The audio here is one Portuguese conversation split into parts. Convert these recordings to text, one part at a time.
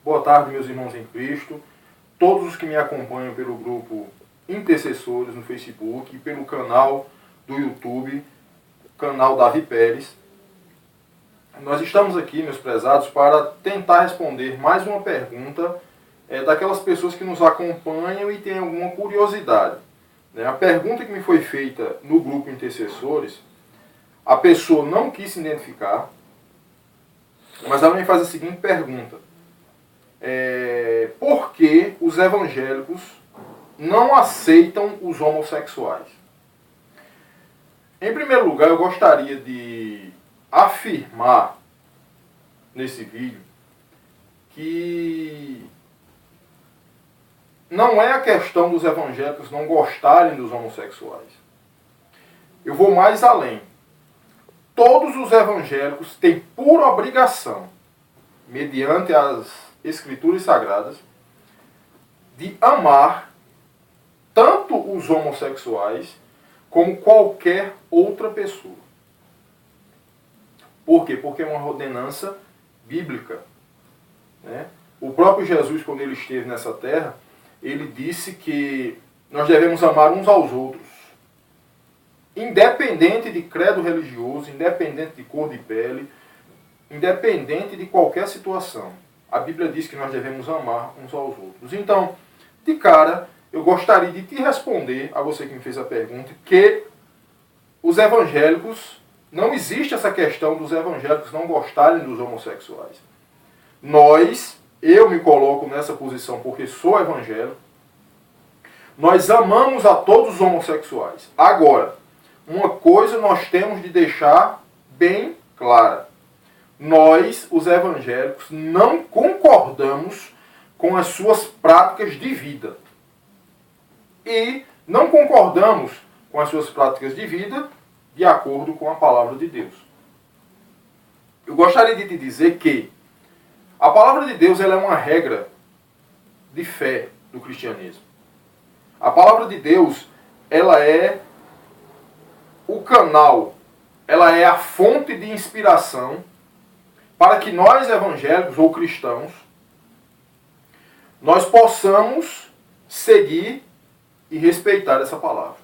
Boa tarde, meus irmãos em Cristo, todos os que me acompanham pelo grupo Intercessores no Facebook e pelo canal do YouTube, canal Davi Pérez. Nós estamos aqui, meus prezados, para tentar responder mais uma pergunta daquelas pessoas que nos acompanham e têm alguma curiosidade. A pergunta que me foi feita no grupo Intercessores, a pessoa não quis se identificar, mas ela me faz a seguinte pergunta. Por que os evangélicos não aceitam os homossexuais? Em primeiro lugar, eu gostaria de afirmar nesse vídeo que não é a questão dos evangélicos não gostarem dos homossexuais. Eu vou mais além. Todos os evangélicos têm por obrigação, mediante as Escrituras Sagradas, de amar tanto os homossexuais como qualquer outra pessoa. Por quê? Porque é uma ordenança bíblica. O próprio Jesus, quando ele esteve nessa terra, ele disse que nós devemos amar uns aos outros, independente de credo religioso, independente de cor de pele, independente de qualquer situação. A Bíblia diz que nós devemos amar uns aos outros. Então, de cara, eu gostaria de te responder, a você que me fez a pergunta, que os evangélicos, não existe essa questão dos evangélicos não gostarem dos homossexuais. Eu me coloco nessa posição porque sou evangélico, nós amamos a todos os homossexuais. Agora, uma coisa nós temos de deixar bem clara. Nós, os evangélicos, não concordamos com as suas práticas de vida. E não concordamos com as suas práticas de vida de acordo com a palavra de Deus. Eu gostaria de te dizer que a palavra de Deus ela é uma regra de fé do cristianismo. A palavra de Deus ela é o canal, ela é a fonte de inspiração para que nós evangélicos ou cristãos nós possamos seguir e respeitar essa palavra.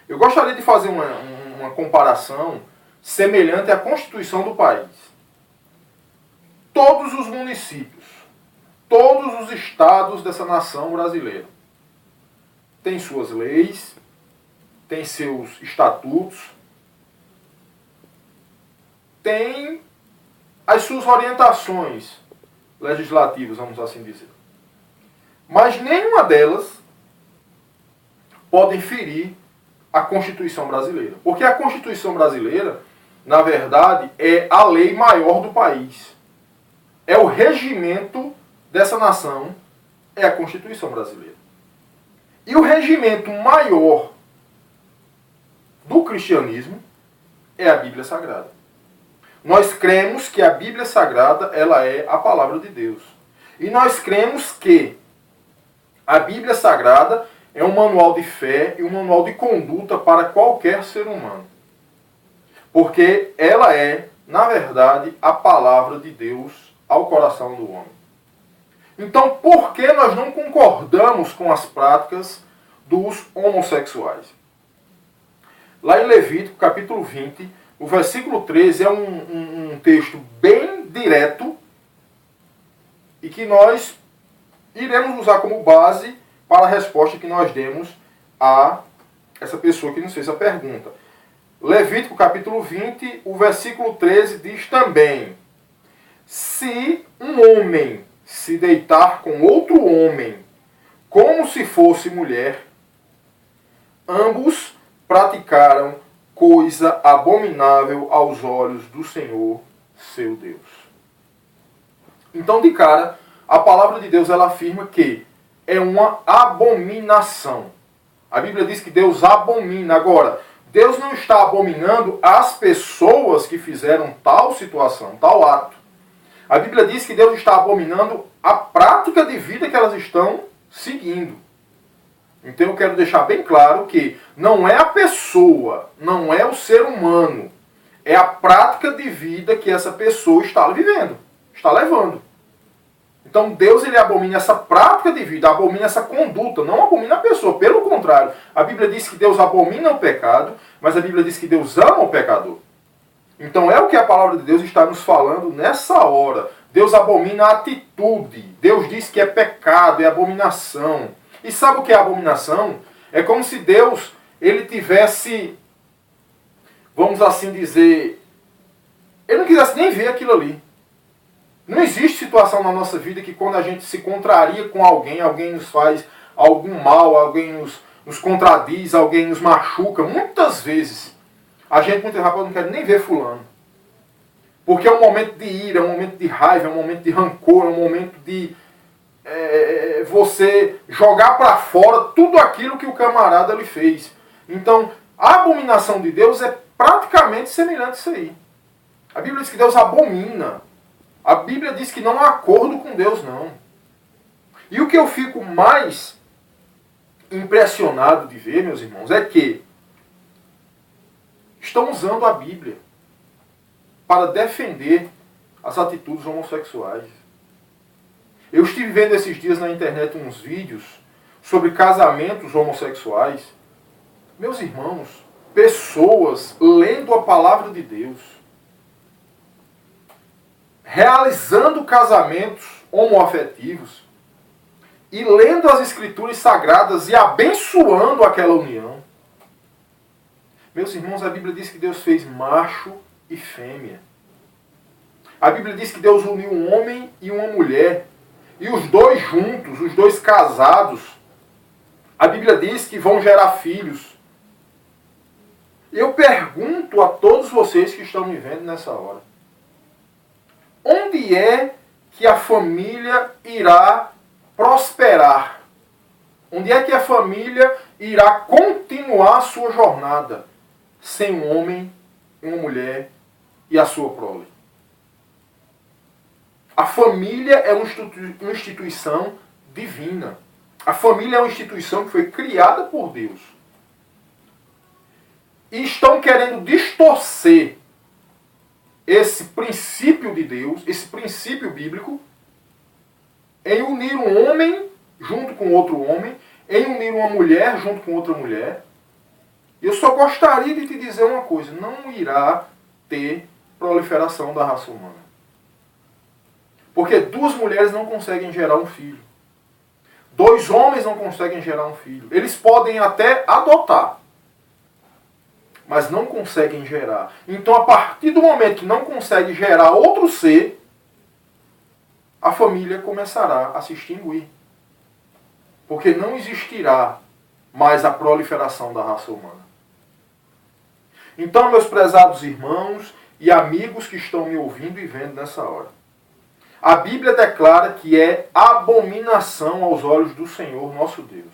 Eu gostaria de fazer uma comparação semelhante à Constituição do país. Todos os municípios, todos os estados dessa nação brasileira têm suas leis, têm seus estatutos, têm as suas orientações legislativas, vamos assim dizer. Mas nenhuma delas podem ferir a Constituição brasileira. Porque a Constituição brasileira, na verdade, é a lei maior do país. É o regimento dessa nação, é a Constituição brasileira. E o regimento maior do cristianismo é a Bíblia Sagrada. Nós cremos que a Bíblia Sagrada ela é a palavra de Deus. E nós cremos que a Bíblia Sagrada é um manual de fé e um manual de conduta para qualquer ser humano. Porque ela é, na verdade, a palavra de Deus ao coração do homem. Então, por que nós não concordamos com as práticas dos homossexuais? Lá em Levítico, capítulo 20, o versículo 13 é um texto bem direto e que nós iremos usar como base para a resposta que nós demos a essa pessoa que nos fez a pergunta. Levítico capítulo 20, o versículo 13 diz também: se um homem se deitar com outro homem, como se fosse mulher, ambos praticaram coisa abominável aos olhos do Senhor, seu Deus. Então, de cara, a palavra de Deus ela afirma que é uma abominação. A Bíblia diz que Deus abomina. Agora, Deus não está abominando as pessoas que fizeram tal situação, tal ato. A Bíblia diz que Deus está abominando a prática de vida que elas estão seguindo. Então eu quero deixar bem claro que não é a pessoa, não é o ser humano, é a prática de vida que essa pessoa está vivendo, está levando. Então Deus, ele abomina essa prática de vida, abomina essa conduta, não abomina a pessoa. Pelo contrário, a Bíblia diz que Deus abomina o pecado, mas a Bíblia diz que Deus ama o pecador. Então é o que a palavra de Deus está nos falando nessa hora. Deus abomina a atitude. Deus diz que é pecado, é abominação. E sabe o que é abominação? É como se Deus, ele tivesse, vamos assim dizer, ele não quisesse nem ver aquilo ali. Não existe situação na nossa vida que quando a gente se contraria com alguém, alguém nos faz algum mal, alguém nos contradiz, alguém nos machuca. Muitas vezes, a gente muitas vezes não quer nem ver fulano. Porque é um momento de ira, é um momento de raiva, é um momento de rancor, é um momento de você jogar para fora tudo aquilo que o camarada lhe fez. Então, a abominação de Deus é praticamente semelhante a isso aí. A Bíblia diz que Deus abomina. A Bíblia diz que não há acordo com Deus, não. E o que eu fico mais impressionado de ver, meus irmãos, é que estão usando a Bíblia para defender as atitudes homossexuais. Eu estive vendo esses dias na internet uns vídeos sobre casamentos homossexuais. Meus irmãos, pessoas lendo a palavra de Deus, realizando casamentos homoafetivos e lendo as escrituras sagradas e abençoando aquela união. Meus irmãos, a Bíblia diz que Deus fez macho e fêmea. A Bíblia diz que Deus uniu um homem e uma mulher. E os dois juntos, os dois casados, a Bíblia diz que vão gerar filhos. Eu pergunto a todos vocês que estão me vendo nessa hora: onde é que a família irá prosperar? Onde é que a família irá continuar a sua jornada sem um homem, uma mulher e a sua prole? A família é uma instituição divina. A família é uma instituição que foi criada por Deus. E estão querendo distorcer esse princípio de Deus, esse princípio bíblico, em unir um homem junto com outro homem, em unir uma mulher junto com outra mulher. Eu só gostaria de te dizer uma coisa: não irá ter proliferação da raça humana. Porque duas mulheres não conseguem gerar um filho. Dois homens não conseguem gerar um filho. Eles podem até adotar, mas não conseguem gerar. Então, a partir do momento que não consegue gerar outro ser, a família começará a se extinguir. Porque não existirá mais a proliferação da raça humana. Então, meus prezados irmãos e amigos que estão me ouvindo e vendo nessa hora, a Bíblia declara que é abominação aos olhos do Senhor nosso Deus.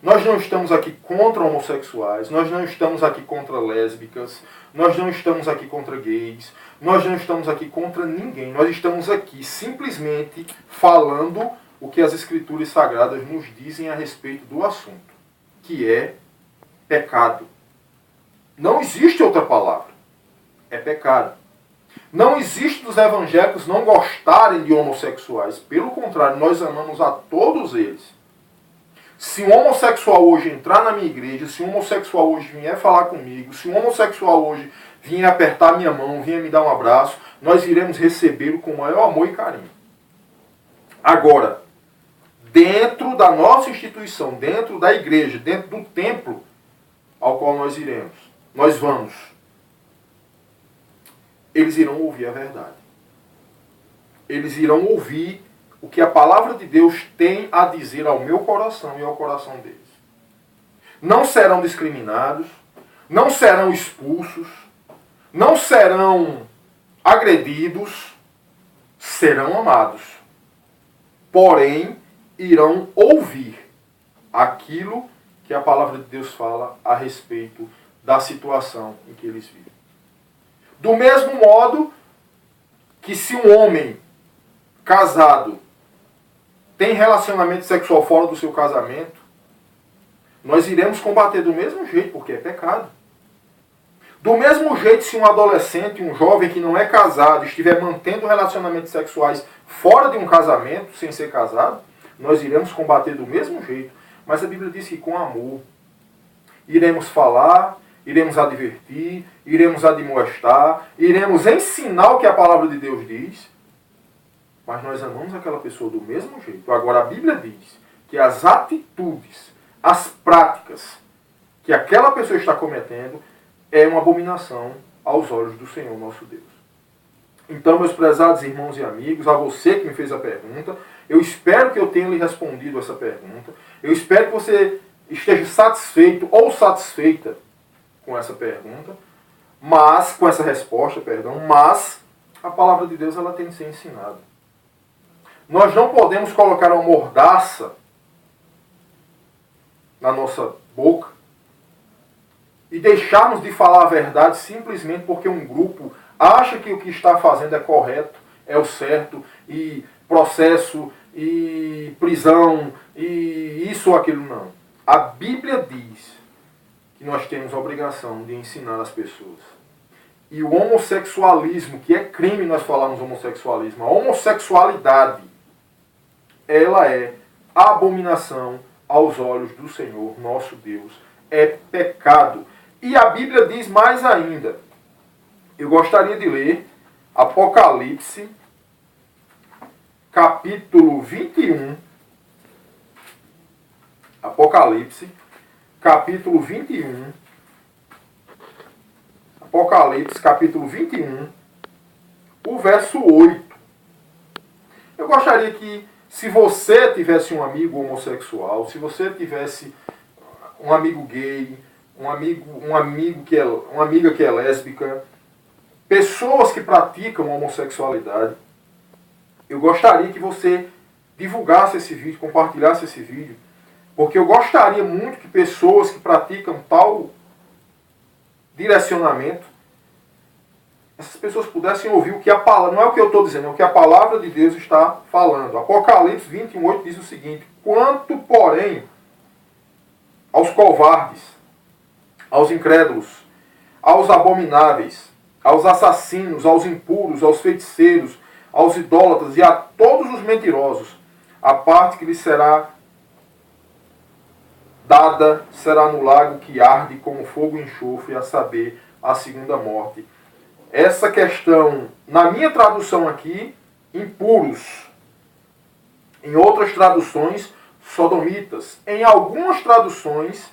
Nós não estamos aqui contra homossexuais, nós não estamos aqui contra lésbicas, nós não estamos aqui contra gays, nós não estamos aqui contra ninguém. Nós estamos aqui simplesmente falando o que as Escrituras Sagradas nos dizem a respeito do assunto, que é pecado. Não existe outra palavra. É pecado. Não existe dos evangélicos não gostarem de homossexuais. Pelo contrário, nós amamos a todos eles. Se um homossexual hoje entrar na minha igreja, se um homossexual hoje vier falar comigo, se um homossexual hoje vier apertar minha mão, vier me dar um abraço, nós iremos recebê-lo com o maior amor e carinho. Agora, dentro da nossa instituição, dentro da igreja, dentro do templo ao qual nós iremos, nós vamos, eles irão ouvir a verdade. Eles irão ouvir o que a palavra de Deus tem a dizer ao meu coração e ao coração deles. Não serão discriminados, não serão expulsos, não serão agredidos, serão amados. Porém, irão ouvir aquilo que a palavra de Deus fala a respeito da situação em que eles vivem. Do mesmo modo que se um homem casado tem relacionamento sexual fora do seu casamento, nós iremos combater do mesmo jeito, porque é pecado. Do mesmo jeito, se um adolescente, um jovem que não é casado, estiver mantendo relacionamentos sexuais fora de um casamento, sem ser casado, nós iremos combater do mesmo jeito. Mas a Bíblia diz que com amor. Iremos falar, iremos advertir, iremos admoestar, iremos ensinar o que a palavra de Deus diz. Mas nós amamos aquela pessoa do mesmo jeito. Agora a Bíblia diz que as atitudes, as práticas que aquela pessoa está cometendo é uma abominação aos olhos do Senhor nosso Deus. Então, meus prezados irmãos e amigos, a você que me fez a pergunta, eu espero que eu tenha lhe respondido essa pergunta. Eu espero que você esteja satisfeito ou satisfeita com essa pergunta, mas, com essa resposta, perdão, mas a palavra de Deus ela tem que ser ensinada. Nós não podemos colocar uma mordaça na nossa boca e deixarmos de falar a verdade simplesmente porque um grupo acha que o que está fazendo é correto, é o certo, e processo, e prisão, e isso ou aquilo não. A Bíblia diz que nós temos a obrigação de ensinar as pessoas. E o homossexualismo, que é crime nós falarmos homossexualismo, a homossexualidade, ela é abominação aos olhos do Senhor, nosso Deus. É pecado. E a Bíblia diz mais ainda. Eu gostaria de ler Apocalipse, capítulo 21. Apocalipse, capítulo 21. Apocalipse, capítulo 21, o verso 8. Eu gostaria que, se você tivesse um amigo homossexual, se você tivesse um amigo gay, uma amiga que é lésbica, pessoas que praticam homossexualidade, eu gostaria que você divulgasse esse vídeo, compartilhasse esse vídeo, porque eu gostaria muito que pessoas que praticam tal direcionamento, essas pessoas pudessem ouvir o que a palavra, não é o que eu estou dizendo, é o que a palavra de Deus está falando. Apocalipse 21:8 diz o seguinte: quanto, porém, aos covardes, aos incrédulos, aos abomináveis, aos assassinos, aos impuros, aos feiticeiros, aos idólatras e a todos os mentirosos, a parte que lhes será dada será no lago que arde como fogo e enxofre, a saber, a segunda morte. Essa questão, na minha tradução aqui, impuros. Em outras traduções, sodomitas. Em algumas traduções,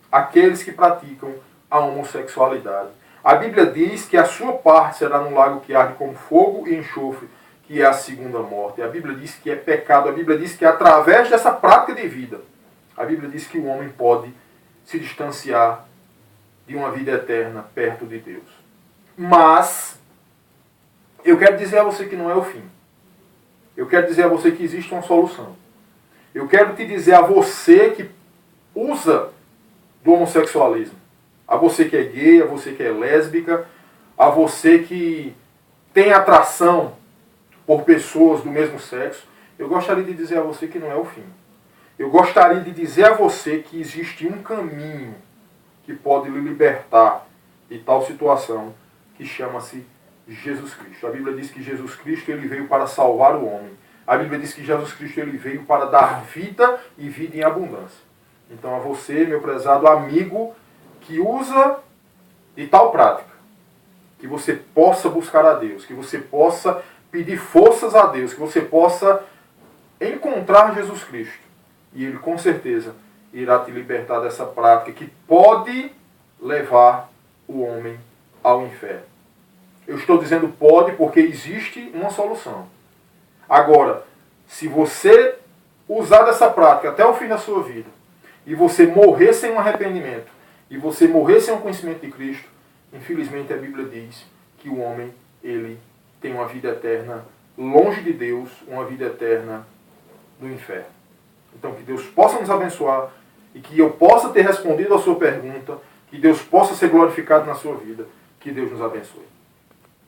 aqueles que praticam a homossexualidade. A Bíblia diz que a sua parte será no lago que arde como fogo e enxofre, que é a segunda morte. A Bíblia diz que é pecado. A Bíblia diz que através dessa prática de vida, a Bíblia diz que o homem pode se distanciar de uma vida eterna perto de Deus. Mas, eu quero dizer a você que não é o fim. Eu quero dizer a você que existe uma solução. Eu quero te dizer a você que usa do homossexualismo, a você que é gay, a você que é lésbica, a você que tem atração por pessoas do mesmo sexo, eu gostaria de dizer a você que não é o fim. Eu gostaria de dizer a você que existe um caminho que pode lhe libertar de tal situação, que chama-se Jesus Cristo. A Bíblia diz que Jesus Cristo ele veio para salvar o homem. A Bíblia diz que Jesus Cristo ele veio para dar vida e vida em abundância. Então a você, meu prezado amigo, que usa de tal prática, que você possa buscar a Deus, que você possa pedir forças a Deus, que você possa encontrar Jesus Cristo. E Ele com certeza irá te libertar dessa prática que pode levar o homem ao inferno. Eu estou dizendo pode porque existe uma solução. Agora, se você usar dessa prática até o fim da sua vida, e você morrer sem um arrependimento, e você morrer sem um conhecimento de Cristo, infelizmente a Bíblia diz que o homem, ele tem uma vida eterna longe de Deus, uma vida eterna no inferno. Então que Deus possa nos abençoar e que eu possa ter respondido a sua pergunta, que Deus possa ser glorificado na sua vida, que Deus nos abençoe.